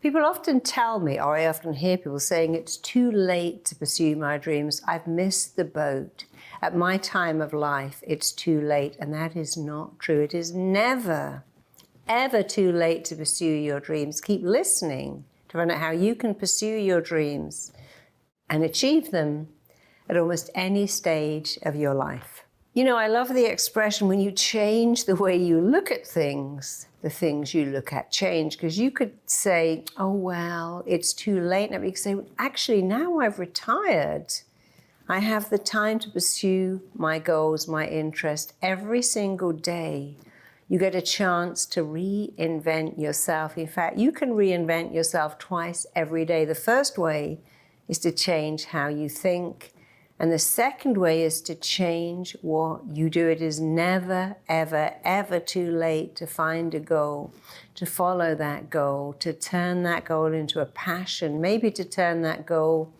People often tell me, or I often hear people saying, it's too late to pursue my dreams. I've missed the boat. At my time of life, it's too late. And that is not true. It is never, ever too late to pursue your dreams. Keep listening to find out how you can pursue your dreams and achieve them at almost any stage of your life. You know, I love the expression, when you change the way you look at things, the things you look at change. Because you could say, oh, well, it's too late. And you could say, well, actually, now I've retired, I have the time to pursue my goals, my interest every single day. You get a chance to reinvent yourself. In fact, you can reinvent yourself twice every day. The first way is to change how you think. And the second way is to change what you do. It is never, ever, ever too late to find a goal, to follow that goal, to turn that goal into a passion, maybe to turn that goal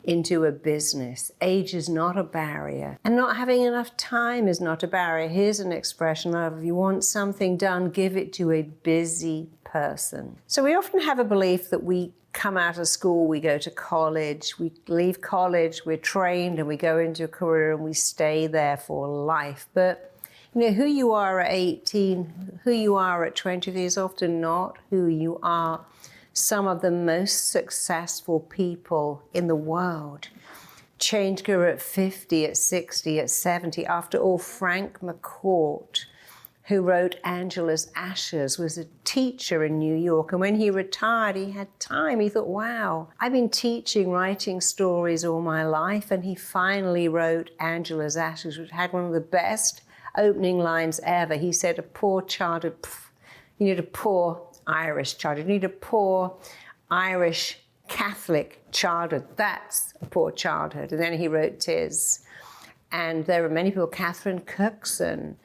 into a business. Age is not a barrier. And not having enough time is not a barrier. Here's an expression of, if you want something done, give it to a busy person. So we often have a belief that we come out of school, we go to college, we leave college, we're trained, and we go into a career and we stay there for life. But you know, who you are at 18, who you are at 20 is often not who you are. Some of the most successful people in the world changed career at 50, at 60, at 70. After all, Frank McCourt, who wrote Angela's Ashes, was a teacher in New York. And when he retired, he had time. He thought, wow, I've been teaching, writing stories all my life. And he finally wrote Angela's Ashes, which had one of the best opening lines ever. He said, a poor childhood, you need a poor Irish childhood. You need a poor Irish Catholic childhood. That's a poor childhood. And then he wrote Tis. And there were many people, Catherine Cookson,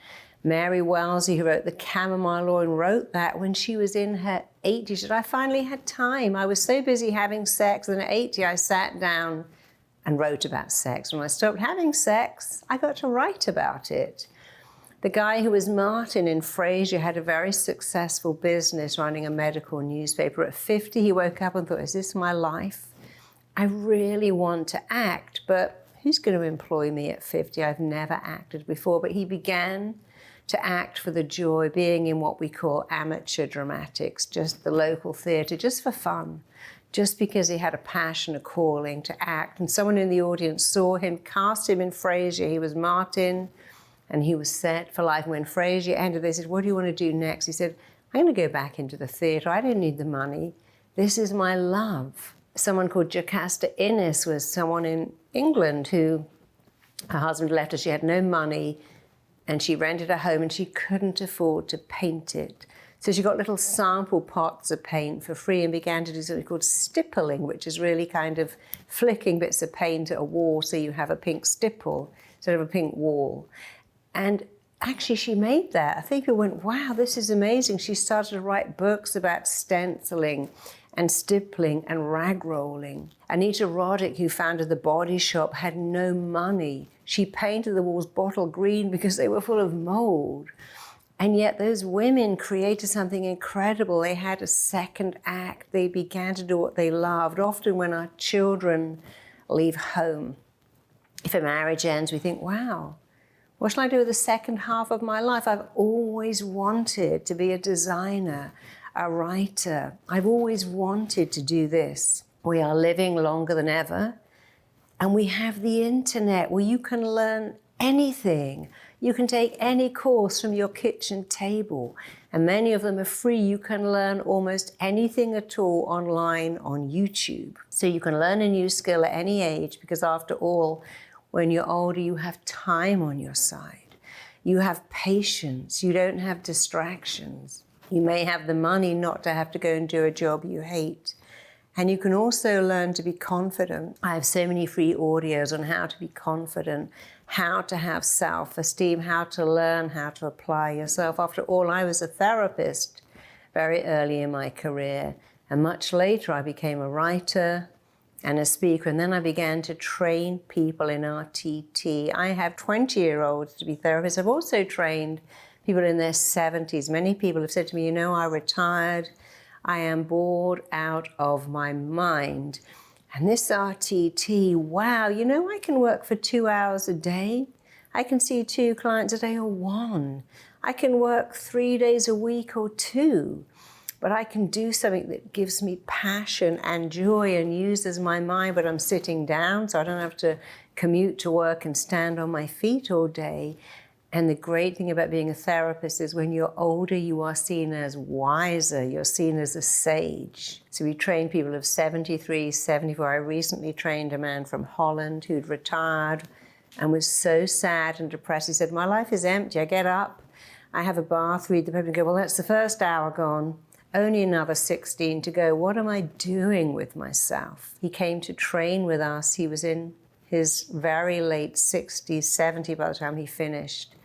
Mary Wellesley, who wrote The Chamomile Law, and wrote that when she was in her 80s. She said, I finally had time. I was so busy having sex. And at 80, I sat down and wrote about sex. When I stopped having sex, I got to write about it. The guy who was Martin in Frasier had a very successful business running a medical newspaper. At 50, he woke up and thought, is this my life? I really want to act, but who's going to employ me at 50? I've never acted before. But he began to act for the joy, being in what we call amateur dramatics, just the local theatre, just for fun, just because he had a passion, a calling to act. And someone in the audience saw him, cast him in Frasier. He was Martin, and he was set for life. And when Frasier ended, they said, what do you want to do next? He said, I'm going to go back into the theatre. I don't need the money. This is my love. Someone called Jocasta Ennis was someone in England who, her husband left her. She had no money, and she rented a home, and she couldn't afford to paint it. So she got little sample pots of paint for free and began to do something called stippling, which is really kind of flicking bits of paint at a wall so you have a pink stipple instead of a pink wall. And actually she made that. I think people went, wow, this is amazing. She started to write books about stenciling and stippling and rag rolling. Anita Roddick, who founded the Body Shop, had no money. She painted the walls bottle green because they were full of mold. And yet those women created something incredible. They had a second act. They began to do what they loved. Often when our children leave home, if a marriage ends, we think, wow, what shall I do with the second half of my life? I've always wanted to be a designer, a writer. I've always wanted to do this. We are living longer than ever, and we have the internet where you can learn anything. You can take any course from your kitchen table, and many of them are free. You can learn almost anything at all online on YouTube. So you can learn a new skill at any age, because after all, when you're older, you have time on your side. You have patience. You don't have distractions. You may have the money not to have to go and do a job you hate. And you can also learn to be confident. I have so many free audios on how to be confident, how to have self-esteem, how to learn, how to apply yourself. After all, I was a therapist very early in my career. And much later, I became a writer and a speaker, and then I began to train people in RTT. I have 20-year-olds to be therapists. I've also trained people in their 70s. Many people have said to me, you know, I retired, I am bored out of my mind. And this RTT, wow, you know, I can work for 2 hours a day. I can see 2 clients a day or 1. I can work 3 days a week or 2. But I can do something that gives me passion and joy and uses my mind, but I'm sitting down, so I don't have to commute to work and stand on my feet all day. And the great thing about being a therapist is when you're older, you are seen as wiser. You're seen as a sage. So we train people of 73, 74. I recently trained a man from Holland who'd retired and was so sad and depressed. He said, my life is empty. I get up, I have a bath, read the paper and go, well, that's the first hour gone. Only another 16 to go. What am I doing with myself? He came to train with us. He was in his very late 60s, 70 by the time he finished.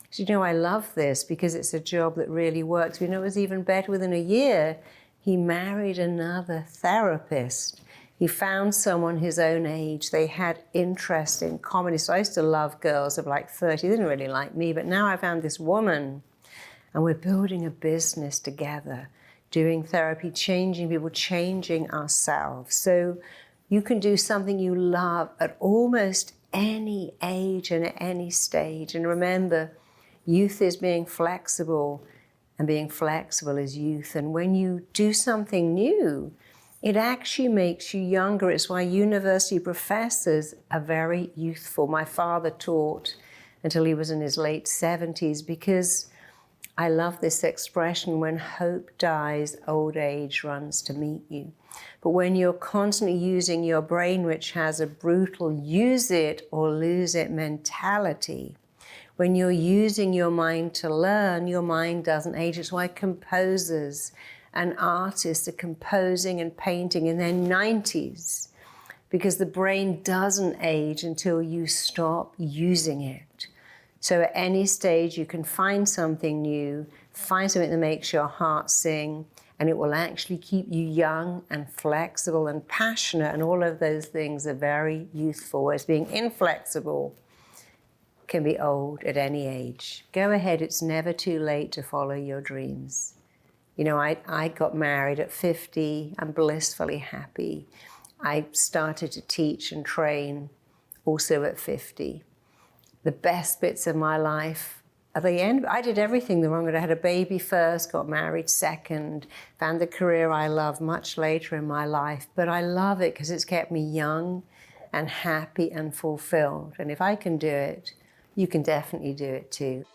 So, you know, I love this because it's a job that really works. You know, it was even better. Within a year, he married another therapist. He found someone his own age. They had interest in comedy. So I used to love girls of like 30. They didn't really like me, but now I found this woman and we're building a business together, doing therapy, changing people, changing ourselves. So you can do something you love at almost any age and at any stage. And remember, youth is being flexible, and being flexible is youth. And when you do something new, it actually makes you younger. It's why university professors are very youthful. My father taught until he was in his late 70s because I love this expression, when hope dies, old age runs to meet you. But when you're constantly using your brain, which has a brutal use it or lose it mentality, when you're using your mind to learn, your mind doesn't age. It's why composers and artists are composing and painting in their 90s, because the brain doesn't age until you stop using it. So at any stage, you can find something new, find something that makes your heart sing, and it will actually keep you young and flexible and passionate, and all of those things are very youthful, whereas being inflexible can be old at any age. Go ahead, it's never too late to follow your dreams. You know, I got married at 50, I'm blissfully happy. I started to teach and train also at 50. The best bits of my life at the end, I did everything the wrong way. I had a baby first, got married second, found the career I love much later in my life. But I love it because it's kept me young and happy and fulfilled. And if I can do it, you can definitely do it too.